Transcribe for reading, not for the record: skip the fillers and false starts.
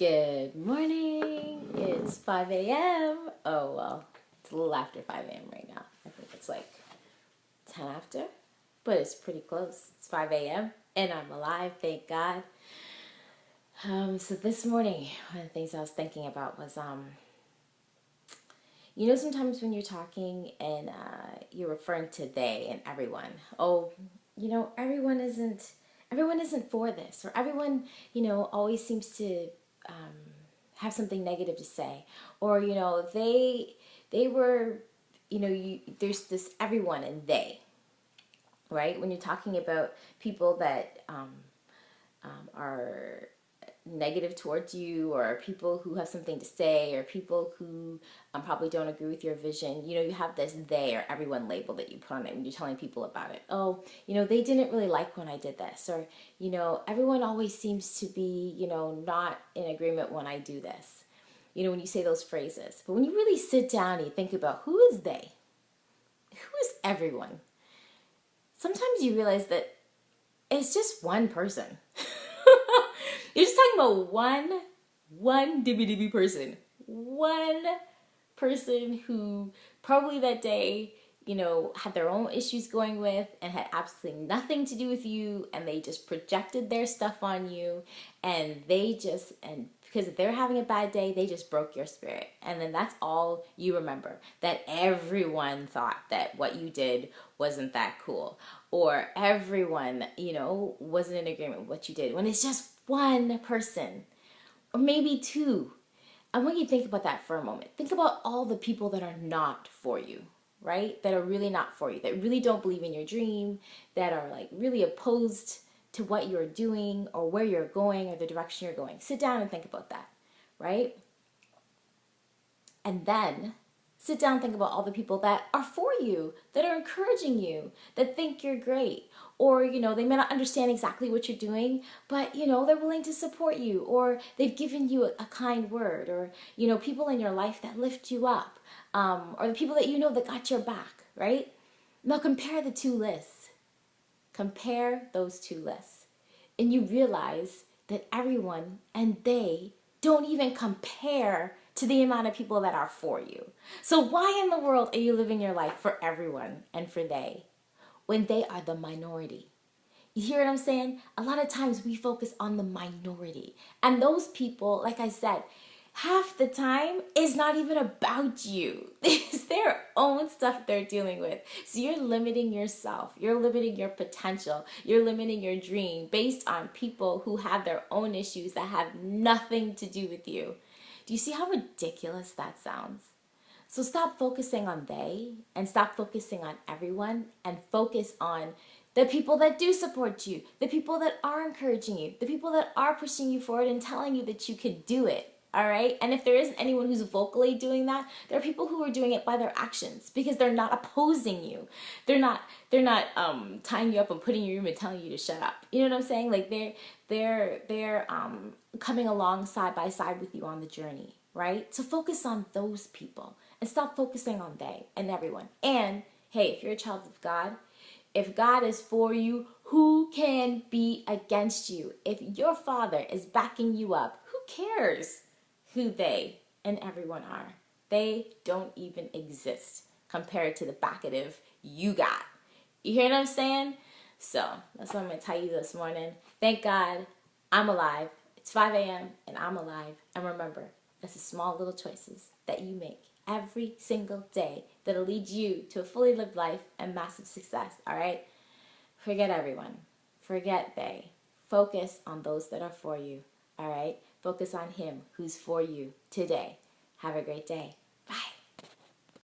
Good morning. It's 5 a.m. Oh, well, it's a little after 5 a.m. right now. I think it's like 10 after, but it's pretty close. It's 5 a.m. and I'm alive, thank God. So this morning, one of the things I was thinking about was, sometimes when you're talking and you're referring to they and everyone. Oh, everyone isn't for this, or everyone, always seems to have something negative to say, or they were, there's this everyone and they, right? When you're talking about people that are negative towards you, or people who have something to say, or people who probably don't agree with your vision, you have this they or everyone label that you put on it when you're telling people about it. Oh, they didn't really like when I did this, or everyone always seems to be not in agreement when I do this, when you say those phrases. But when you really sit down and you think about who is they, who is everyone, sometimes you realize that it's just one person. You're just talking about one dibby person. One person who probably that day, had their own issues going with and had absolutely nothing to do with you, and they just projected their stuff on you, and because they're having a bad day, they just broke your spirit. And then that's all you remember, that everyone thought that what you did wasn't that cool, or everyone, wasn't in agreement with what you did, when it's just one person, or maybe two. I want you to think about that for a moment. Think about all the people that are not for you, right? That are really not for you, that really don't believe in your dream, that are like really opposed to what you're doing or where you're going or the direction you're going. Sit down and think about that, right? And then sit down and think about all the people that are for you, that are encouraging you, that think you're great. Or, they may not understand exactly what you're doing, but, they're willing to support you, or they've given you a kind word, or, people in your life that lift you up, or the people that that got your back, right? Now compare the two lists. Compare those two lists. And you realize that everyone and they don't even compare to the amount of people that are for you. So why in the world are you living your life for everyone and for they, when they are the minority? You hear what I'm saying? A lot of times we focus on the minority. And those people, like I said, half the time is not even about you. It's their own stuff they're dealing with. So you're limiting yourself. You're limiting your potential. You're limiting your dream based on people who have their own issues that have nothing to do with you. Do you see how ridiculous that sounds? So stop focusing on they and stop focusing on everyone, and focus on the people that do support you, the people that are encouraging you, the people that are pushing you forward and telling you that you could do it. All right? And if there isn't anyone who's vocally doing that, there are people who are doing it by their actions, because they're not opposing you. They're not tying you up and putting you in your room and telling you to shut up. You know what I'm saying? Like they're coming along side by side with you on the journey, right? So focus on those people and stop focusing on they and everyone. And hey, if you're a child of God, if God is for you, who can be against you? If your Father is backing you up, who cares who they and everyone are? They don't even exist compared to the backative you got. You hear what I'm saying? So that's what I'm going to tell you this morning. Thank God I'm alive. It's 5 a.m. and I'm alive. And remember, it's the small little choices that you make every single day that'll lead you to a fully lived life and massive success, all right? Forget everyone. Forget they. Focus on those that are for you, all right? Focus on Him who's for you today. Have a great day.